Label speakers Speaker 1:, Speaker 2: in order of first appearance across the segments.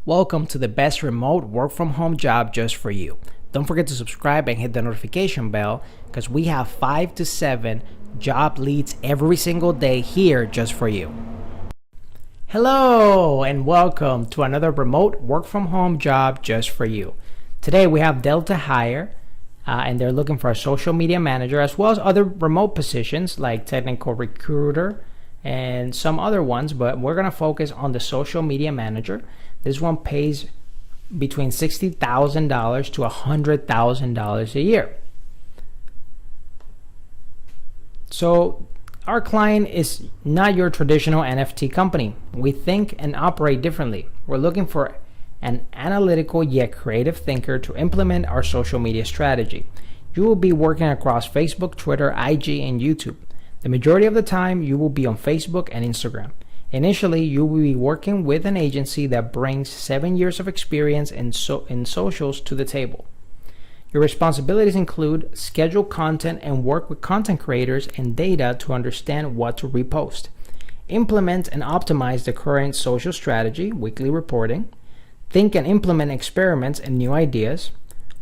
Speaker 1: Welcome to the best remote work from home job just for you. Don't forget to subscribe and hit the notification bell because we have 5 to 7 job leads every single day here just for you. Hello and welcome to another remote work from home job just for you. Today we have Delta Hire and they're looking for a social media manager as well as other remote positions like technical recruiter and some other ones, but we're going to focus on the social media manager. This one pays between $60,000 to $100,000 a year. So our client is not your traditional NFT company. We think and operate differently. We're looking for an analytical yet creative thinker to implement our social media strategy. You will be working across Facebook, Twitter, IG, and YouTube. The majority of the time, you will be on Facebook and Instagram. Initially, you will be working with an agency that brings 7 years of experience in socials to the table. Your responsibilities include schedule content and work with content creators and data to understand what to repost. Implement and optimize the current social strategy, weekly reporting. Think and implement experiments and new ideas.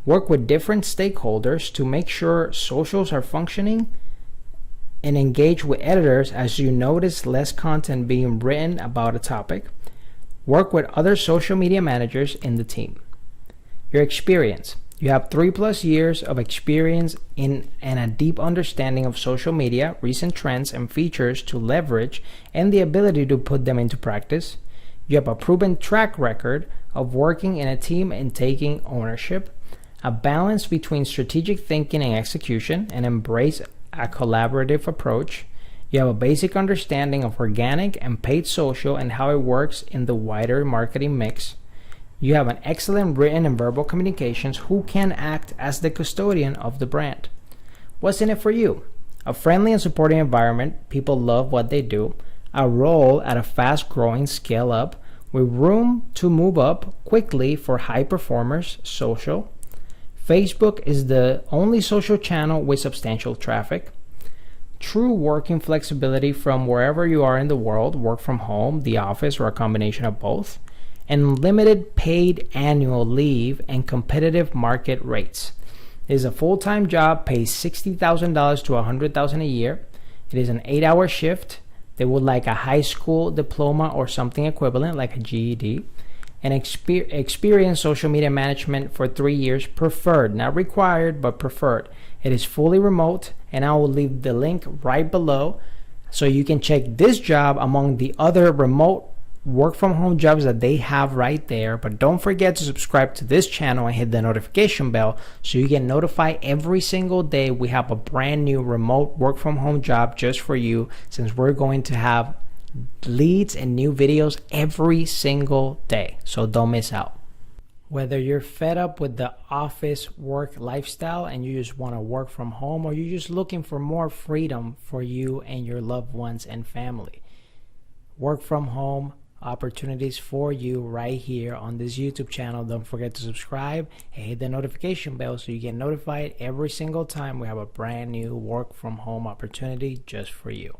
Speaker 1: Work with different stakeholders to make sure socials are functioning, and engage with editors as you notice less content being written about a topic. Work with other social media managers in the team. Your experience. You have 3+ years of experience in and a deep understanding of social media, recent trends and features to leverage, and the ability to put them into practice. You have a proven track record of working in a team and taking ownership. A balance between strategic thinking and execution, and embrace a collaborative approach. You have a basic understanding of organic and paid social and how it works in the wider marketing mix. You have an excellent written and verbal communications who can act as the custodian of the brand. What's in it for you? A friendly and supporting environment. People love what they do. A role at a fast-growing scale-up with room to move up quickly for high performers. Social. Facebook is the only social channel with substantial traffic. True working flexibility from wherever you are in the world, work from home, the office, or a combination of both. And limited paid annual leave and competitive market rates. It is a full-time job, pays $60,000 to $100,000 a year. It is an 8-hour shift. They would like a high school diploma or something equivalent like a GED. And experience social media management for 3 years, preferred, not required, but preferred. It is fully remote, and I will leave the link right below so you can check this job among the other remote work from home jobs that they have right there. But don't forget to subscribe to this channel and hit the notification bell so you get notified every single day we have a brand new remote work from home job just for you, since we're going to have leads and new videos every single day, so don't miss out. Whether you're fed up with the office work lifestyle and you just want to work from home, or you're just looking for more freedom for you and your loved ones and family, work from home opportunities for you right here on this YouTube channel. Don't forget to subscribe and hit the notification bell so you get notified every single time we have a brand new work from home opportunity just for you.